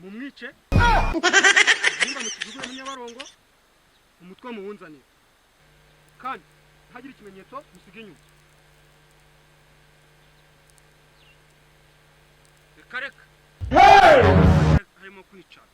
mumwice nimba mukigugure munyabarongo umutwe muwunzanira kandi ntagira ikimenyetso musiga inyuma reka harimo kwicara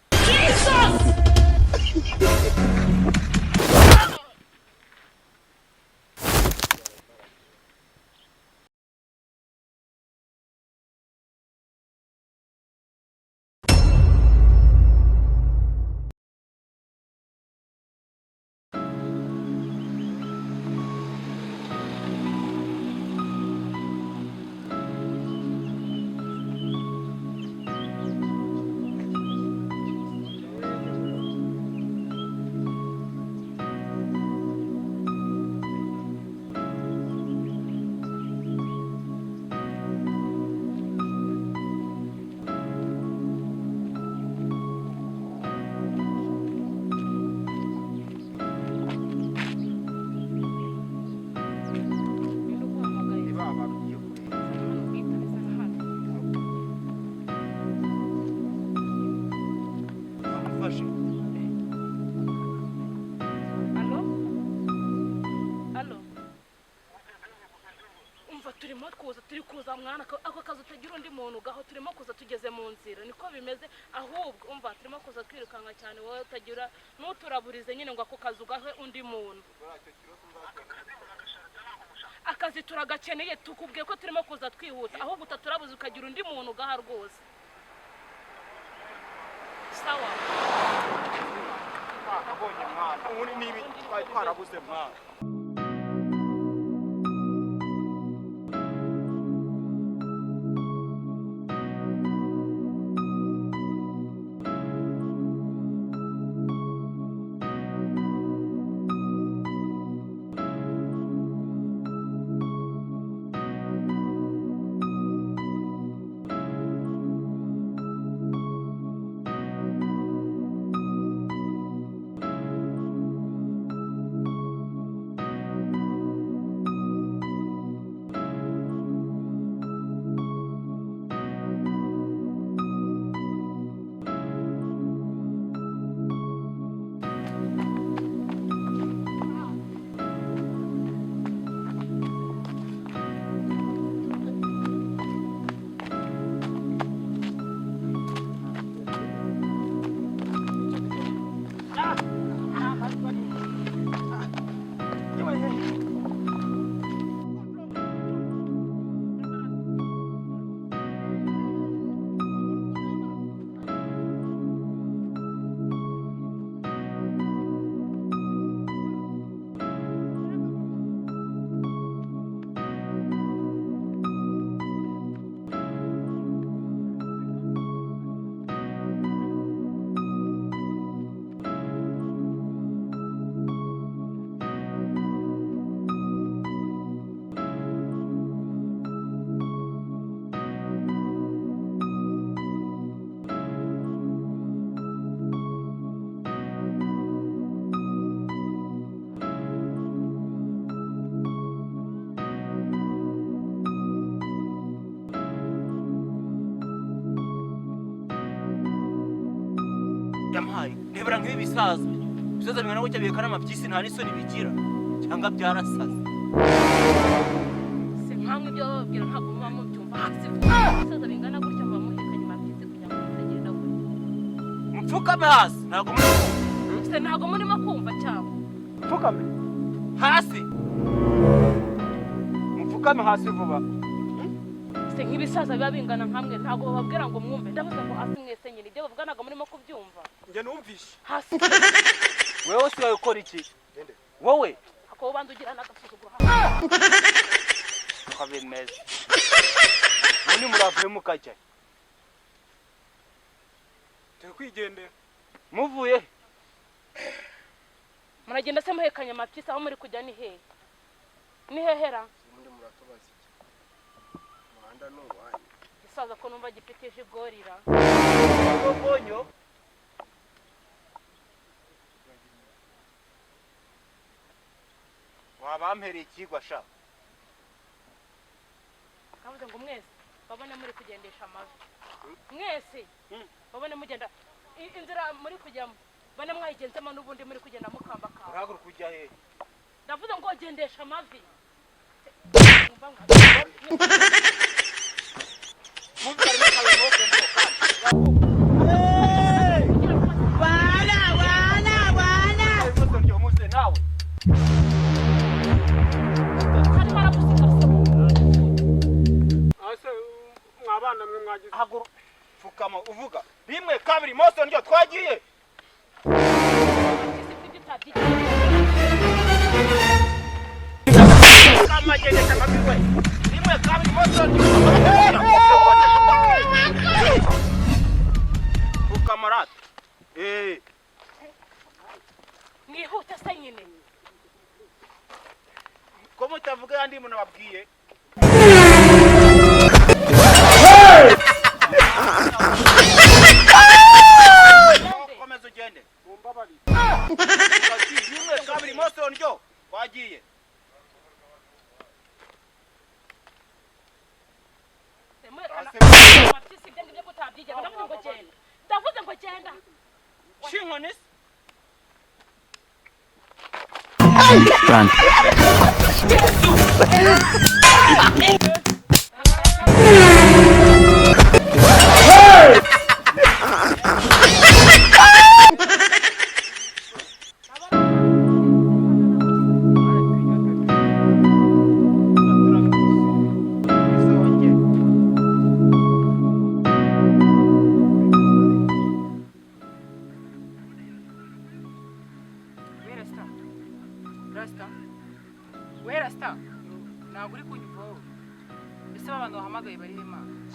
turikuza mwana ako kazi utagira undi muntu gaho turimo kuza tugeze mu nzira niko bimeze ahubwo umva turimo kuza twirukanga cyane wowe utagira nuturaburize nyine ngo ako kazi ugahe undi muntu akazi turagakeneye tukubwiye ko turimo kuza twihuta ahubwo utaturabuze ukagira undi muntu gaha rwose sawa abonye mwana ubundi nibi twarabuze mwana Yamhaye nebra nk'ibisaza bisaza bingana gutya bikana amabyisi nta n'isoni bigira cyangwa byarasaze se nkamwe ibyo babwira ntabwo muba mubyumva hasi bisaza bingana gutya muba muhekanye amabyisi kugira ngo mutagenda gutya mupfukame hasi ntabwo se ntabwo murimo kumva cyangwa mupfukame hasi mupfukame hasi vuba se nk'ibisaza biba bingana nkamwe ntabwo bababwira ngo mwumve ndavuze ngo hasi mwese nyine ibyo bavuga ntabwo murimo kubyumva nge numvishe hasi wewe si wawe ukora iki wowe ako ubanda ugira n'agasuzuguro ukabimeze muri muravuye mukajya turi kwigendera muvuye muragenda se muhekanye amabyisi aho muri kujya ni hehe ni hehera ubundi muratubaza iki muhanda ni uwanyu isaza ko numva gipitije igorira bonyo wabampereye ikigwa sha kavuze ngo mwese babone muri kugendesha amavi mwese babone mugenda inzira muri kujyamo bane mwayigenzemo n'ubundi muri kugenda mukambaka uragura kujya he ndavuze ngo gendesha amavi Haguru fukama uvuga rimwe kabiri moso ndio twagiye kama jenge kama biwe rimwe kabiri moso ndio fukama nihuta sa nyine ko mutavuga yandi muntu babwiye komeza ugende mumbabari rimwe kabiri moso ndio wagiye ndavuze ngo genda shinkonis Run.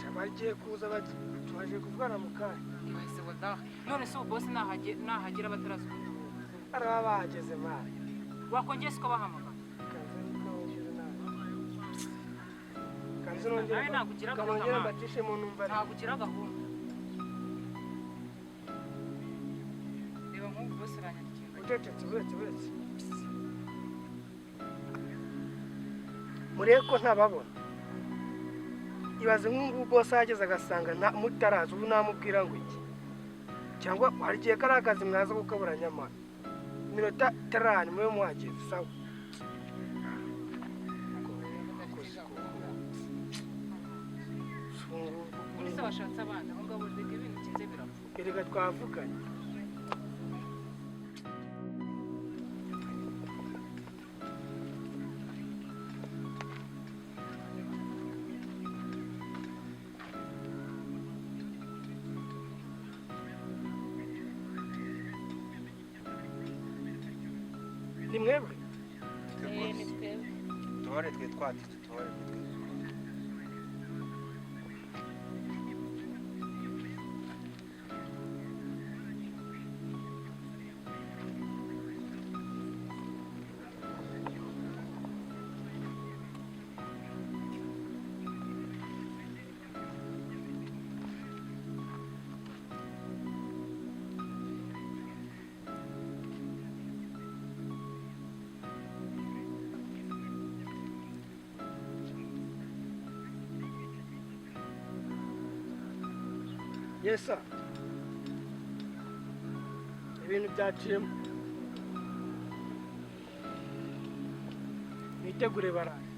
Shabagiye kuza bati twaje kuvugana mu kanya. Ibase wada. None se boss nahagera bataraza. Araba bahageze mari. Wakongeye siko bahamaka. Kanzi nongera nakugira gahunda. Kanongera batishe mu numva. Nakugira gahunda. Reba nk'ubu boss aranyandikira. Utetetse uretse. Mureko ntababona. Ibaze nk'ubu boss ageze agasanga mutaraza ubu namubwira ngo iki cyangwa hari gihe karakazi mwaza gukabura nyamara minota 30 mwe muhageze sawa Uretse bashatse abana ngo ngabo dege ibintu kize birapfa. Erega twavuganye ni mwebwe ni twebwe tubare twe twati tubare twe yesa ibintu byaciyemo nitegure baraye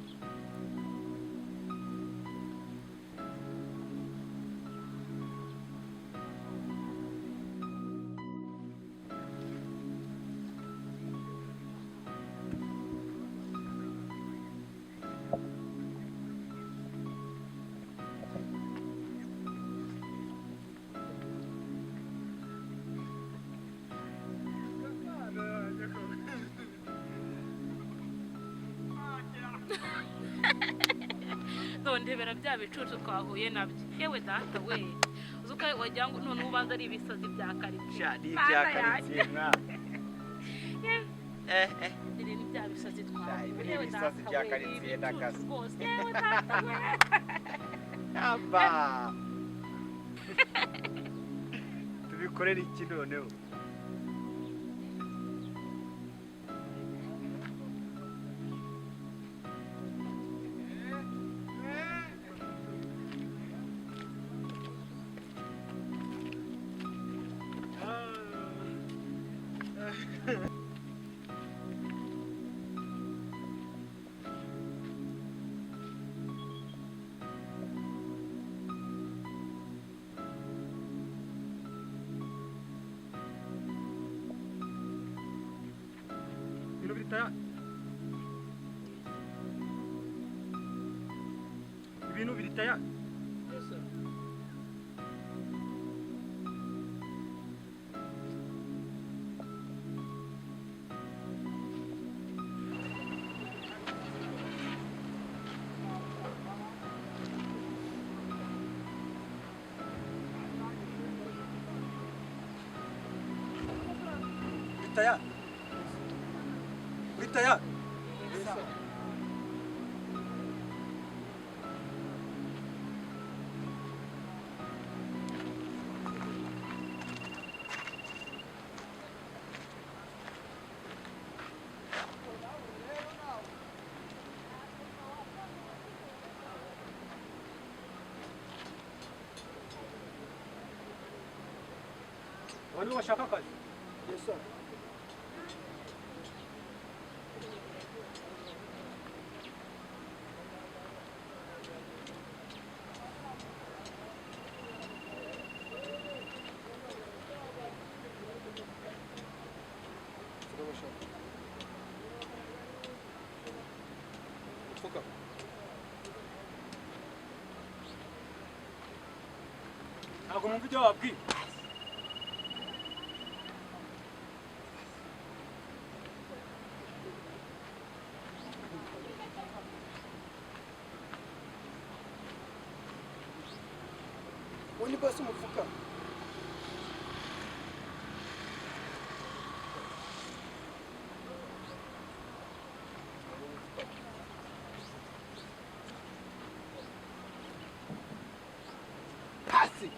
ndebera bya bicucu twahuye nabyo yewe data we uzuka wagira ngo none ubanza ari ibisazi bya karitsiye shadi bya karitsiye mwa ni bya bisazi twahuye yewe ibisazi bya karitsiye ndakaza yewe data we aba tubikorera iki noneho Ibintu biri tayari. Ibintu biri tayari. Tayari. Uri tayari? Abantu bashaka akazi? Yes sir. Ntabwo mwumva ibyo wabwiye. Undi basi umufuka. Pass it.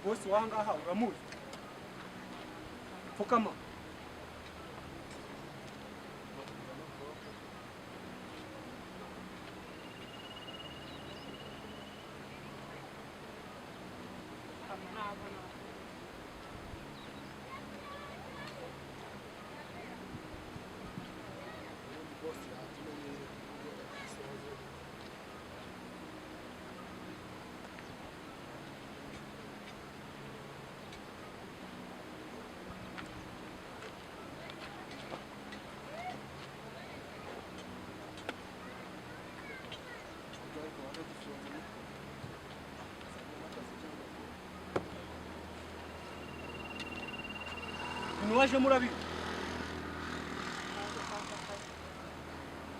Bosi wangaha uramuzi? Fukama. Waje murabi.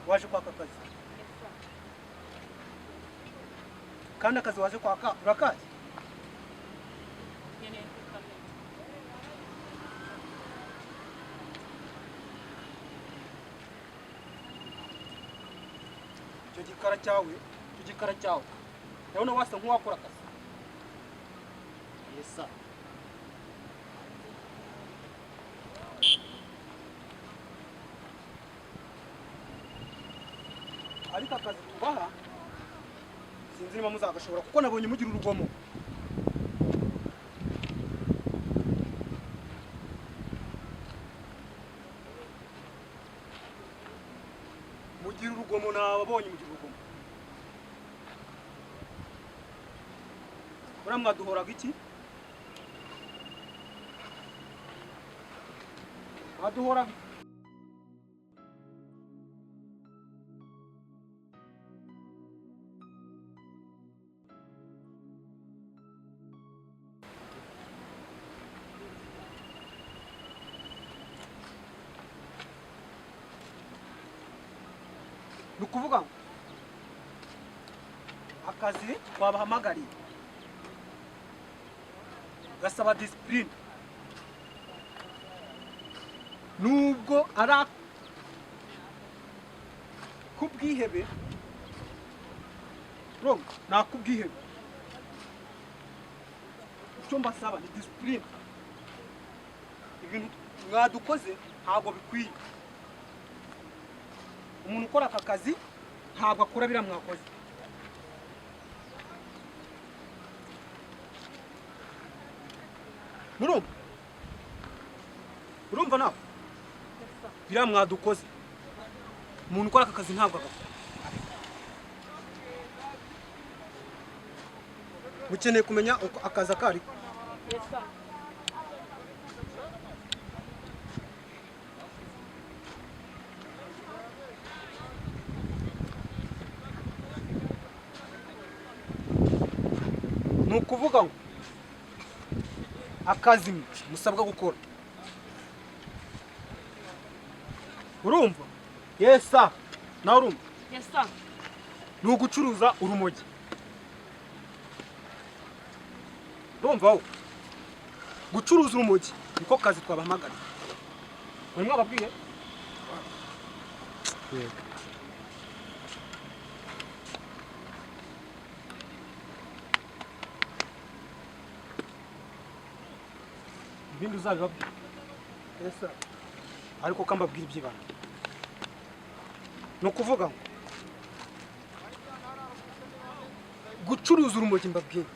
Waje kwaka akazi. Kandi akazi waje kwaka urakazi. Icyo gikara cyawe. Ndabona wasa nk'uwakora akazi. Yes sir. Ariko akazi tubaha sinzi niba muzagashobora kuko nabonye mugira urugomo. Mugira urugomo nababonye mugira urugomo. Ura mwaduhoraga iki? Mwaduhoraga nukuvuga ngo akazi twabahamagariye gasaba discipline nubwo ara kubwihebe bro nakubwihebe icyo mbasaba ni discipline ibintu mwadukoze ntabwo bikwiye umuntu ukora aka kazi ntabwo akora biriya mwakoze. Urumva nawe biriya mwadukoze, umuntu ukora aka kazi ntabwo agakora. Mukeneye kumenya uko akazi akari. Ni ukuvuga ngo akazi musabwa gukora, urumva? Yesa, nawe urumva? Yesa. Ni ugucuruza urumogi, urumva wowe? Gucuruza urumogi niko kazi twabahamagara. Muri mwababwiye? Yego. Ibindi uzabibabwira. Yesa. Ariko kambabwira iby'ibanga. Ni ukuvuga ngo gucuruza urumogi mbabwira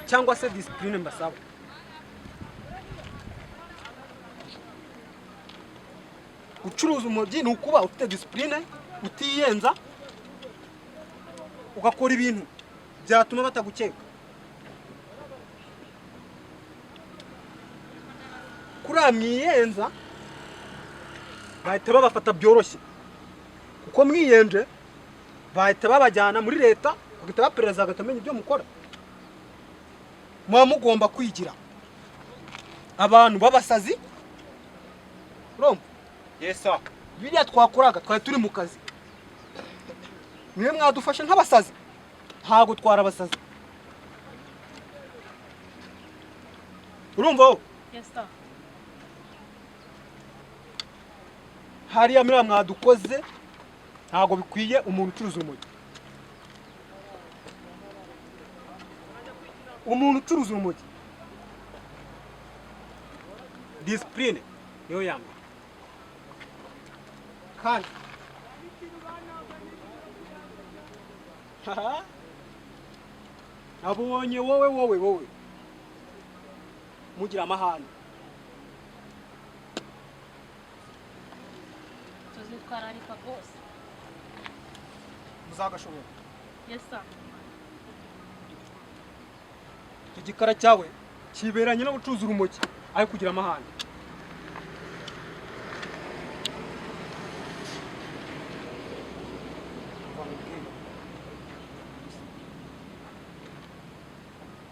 cyangwa se discipline mbasaba. Gucuruza urumogi ni ukuba ufite discipline, utiyenza, ugakora ibintu byatuma batagukeka. Kuriya mwiyenza bahita babafata byoroshye, kuko mwiyenje bahita babajyana muri leta, bagahita baperereza, bagahita bamenya ibyo mukora. Muba mugomba kwigira abantu b'abasazi, urumva? Yesa. Biriya twakoraga twari turi mu kazi, mwe mwadufashe nk'abasazi, ntabwo twara abasazi, urumva wowe? Yesa. Hariya muriya mwadukoze ntabwo bikwiye umuntu ucuruza urumogi. Umuntu ucuruza urumogi discipline niyo yamba. Kandi nabonye wowe mugira amahane. Tuzitwararika rwose. Muzagashobora. Yesa. Icyo gikara cyawe kiberanye no gucuruza urumogi ari kugira amahane.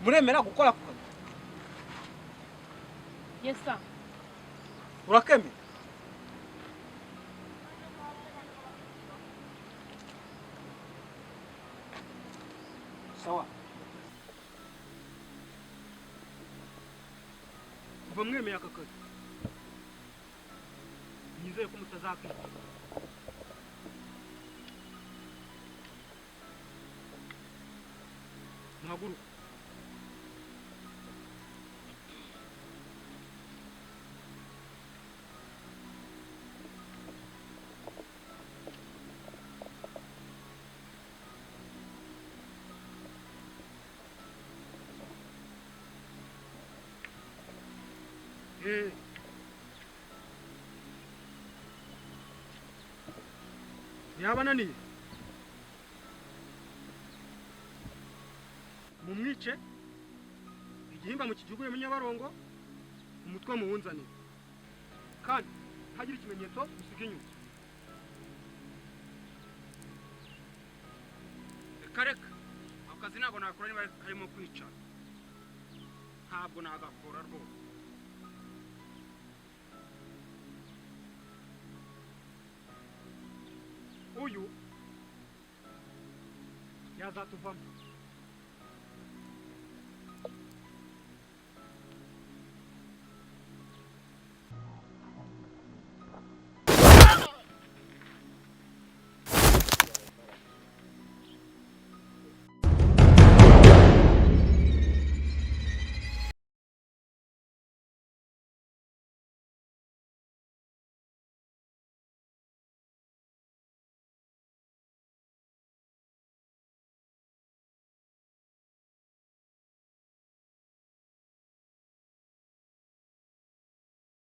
Muremera gukora ku kazi? Yesa. Urakemera? Sawa. Kuva mwemeye aka kazi, nizere ko mutazakwica. Muhaguruka. Yabananiye mumwice, igihimba mukijuguye mu Nyabarongo, umutwe muwunzanire, kandi ntagire ikimenyetso musiga inyuma. Reka akazi ntabwo nakora niba harimo kwica, ntabwo nagakora rwose. Uyu yazatuvamo.